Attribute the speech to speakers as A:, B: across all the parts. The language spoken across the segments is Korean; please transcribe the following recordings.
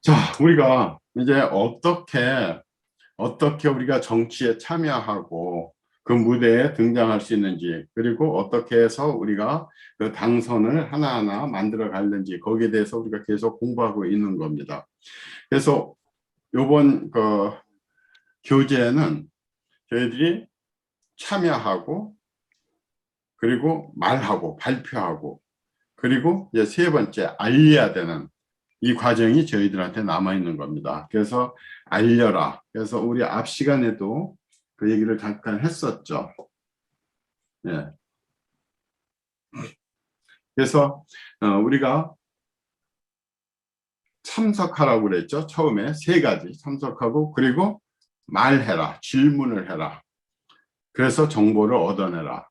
A: 자, 우리가 이제 어떻게 우리가 정치에 참여하고 그 무대에 등장할 수 있는지, 그리고 어떻게 해서 우리가 그 당선을 하나하나 만들어 가는지, 거기에 대해서 우리가 계속 공부하고 있는 겁니다. 그래서 요번 그 교재는 저희들이 참여하고, 그리고 말하고 발표하고, 그리고 이제 세 번째 알려야 되는 이 과정이 저희들한테 남아 있는 겁니다. 그래서 알려라. 그래서 우리 앞 시간에도 그 얘기를 잠깐 했었죠. 예. 그래서 우리가 참석하라고 그랬죠. 처음에 세 가지 참석하고, 그리고 말해라, 질문을 해라. 그래서 정보를 얻어내라.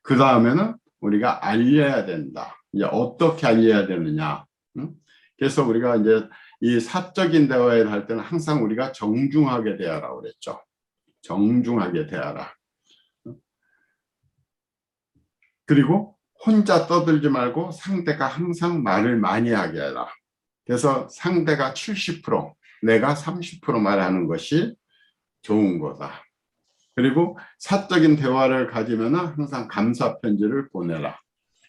A: 그 다음에는 우리가 알려야 된다. 이제 어떻게 알려야 되느냐. 응? 그래서 우리가 이제 이 사적인 대화를 할 때는 항상 우리가 정중하게 대하라고 그랬죠. 정중하게 대하라. 그리고 혼자 떠들지 말고 상대가 항상 말을 많이 하게 해라. 그래서 상대가 70%, 내가 30% 말하는 것이 좋은 거다. 그리고 사적인 대화를 가지면 항상 감사 편지를 보내라.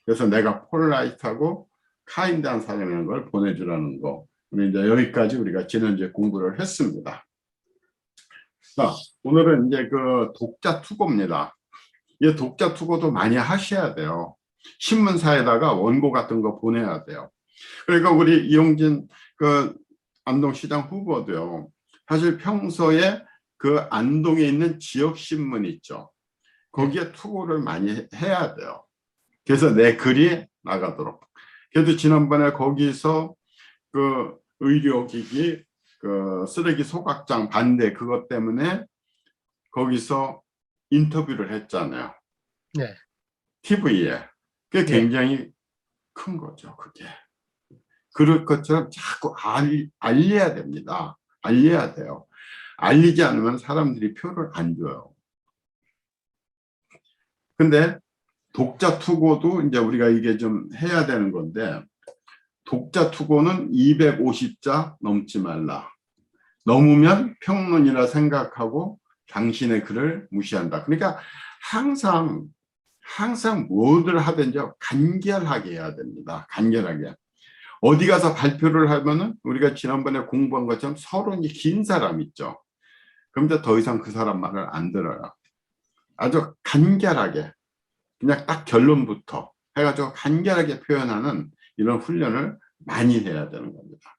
A: 그래서 내가 폴라이트하고 카인드한 사람이라는 걸 보내주라는 거. 우리 이제 여기까지 우리가 지난주에 공부를 했습니다. 자, 오늘은 이제 그 독자 투고입니다. 이 독자 투고도 많이 하셔야 돼요. 신문사에다가 원고 같은 거 보내야 돼요. 그러니까 우리 이용진 그 안동시장 후보도요. 사실 평소에 그 안동에 있는 지역신문 있죠. 거기에 투고를 많이 해야 돼요. 그래서 내 글이 나가도록. 그래도 지난번에 거기서 그 의료기기 그 쓰레기 소각장 반대 그것 때문에 거기서 인터뷰를 했잖아요.
B: 네.
A: TV에. 그게 굉장히 큰 거죠, 그게. 그럴 것처럼 자꾸 알려야 됩니다. 알려야 돼요. 알리지 않으면 사람들이 표를 안 줘요. 근데 독자 투고도 이제 우리가 이게 좀 해야 되는 건데, 독자 투고는 250자 넘지 말라. 넘으면 평론이라 생각하고 당신의 글을 무시한다. 그러니까 항상 뭐를 하든지 간결하게 해야 됩니다. 간결하게. 어디 가서 발표를 하면은 우리가 지난번에 공부한 것처럼 서론이 긴 사람 있죠. 그럼 이제 더 이상 그 사람 말을 안 들어요. 아주 간결하게 그냥 딱 결론부터 해가지고 간결하게 표현하는 이런 훈련을 많이 해야 되는 겁니다.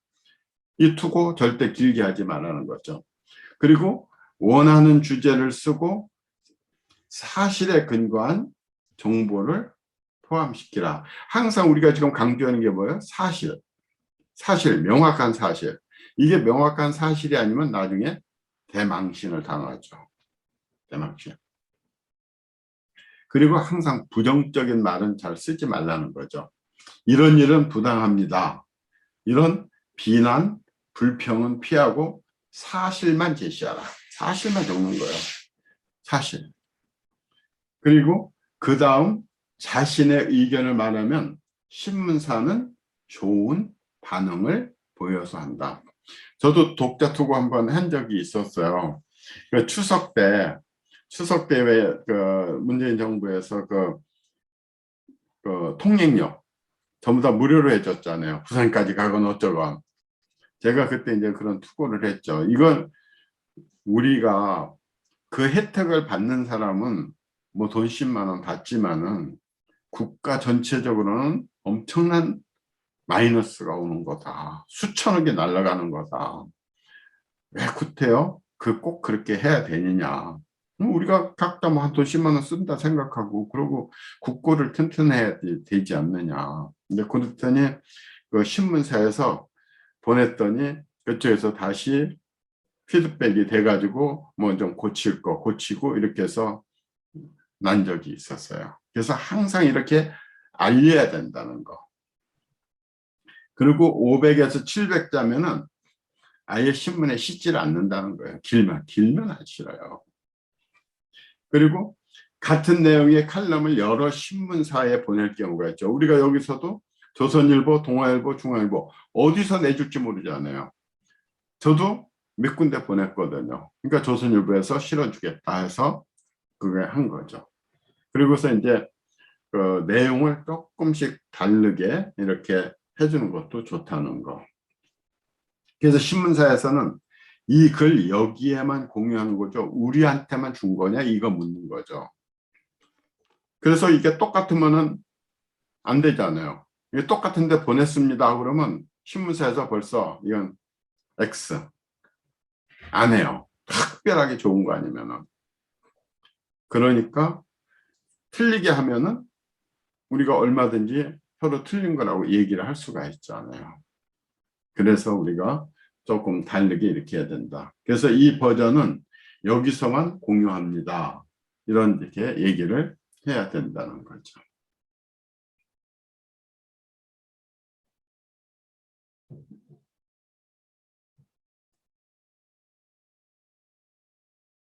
A: 이 투고 절대 길게 하지 말라는 거죠. 그리고 원하는 주제를 쓰고 사실에 근거한 정보를 포함시키라. 항상 우리가 지금 강조하는 게 뭐예요? 사실, 명확한 사실. 이게 명확한 사실이 아니면 나중에 대망신을 당하죠. 대망신. 그리고 항상 부정적인 말은 잘 쓰지 말라는 거죠. 이런 일은 부당합니다. 이런 비난, 불평은 피하고 사실만 제시하라. 사실만 적는 거예요. 사실. 그리고 그 다음 자신의 의견을 말하면 신문사는 좋은 반응을 보여서 한다. 저도 독자 투고 한번 한 적이 있었어요. 그 추석 때 왜 그 문재인 정부에서 그 통행료 전부 다 무료로 해줬잖아요. 부산까지 가건 어쩌건. 제가 그때 이제 그런 투고를 했죠. 이건 우리가 그 혜택을 받는 사람은 뭐 돈 10만 원 받지만은 국가 전체적으로는 엄청난 마이너스가 오는 거다. 수천억이 날아가는 거다. 왜 구태여? 꼭 그렇게 해야 되느냐. 우리가 각자 뭐 한 돈 10만 원 쓴다 생각하고 그러고 국고를 튼튼해야 되지 않느냐. 근데 그랬더니 그 신문사에서 보냈더니 그쪽에서 다시 피드백이 돼가지고 뭐 좀 고칠 거 고치고 이렇게 해서 난 적이 있었어요. 그래서 항상 이렇게 알려야 된다는 거. 그리고 500에서 700자면은 아예 신문에 싣지를 않는다는 거예요. 길면 안 싫어요. 그리고 같은 내용의 칼럼을 여러 신문사에 보낼 경우가 있죠. 우리가 여기서도 조선일보, 동아일보, 중앙일보 어디서 내줄지 모르잖아요. 저도 몇 군데 보냈거든요. 그러니까 조선일보에서 실어주겠다 해서 그걸 한 거죠. 그리고서 이제 그 내용을 조금씩 다르게 이렇게 해주는 것도 좋다는 거. 그래서 신문사에서는 이 글 여기에만 공유하는 거죠. 우리한테만 준 거냐 이거 묻는 거죠. 그래서 이게 똑같으면은 안 되잖아요. 이게 똑같은데 보냈습니다 그러면 신문사에서 벌써 이건 X 안 해요. 특별하게 좋은 거 아니면은. 그러니까 틀리게 하면은 우리가 얼마든지 서로 틀린 거라고 얘기를 할 수가 있잖아요. 그래서 우리가 조금 다르게 이렇게 해야 된다. 그래서 이 버전은 여기서만 공유합니다. 이런 이렇게 얘기를 해야 된다는 거죠.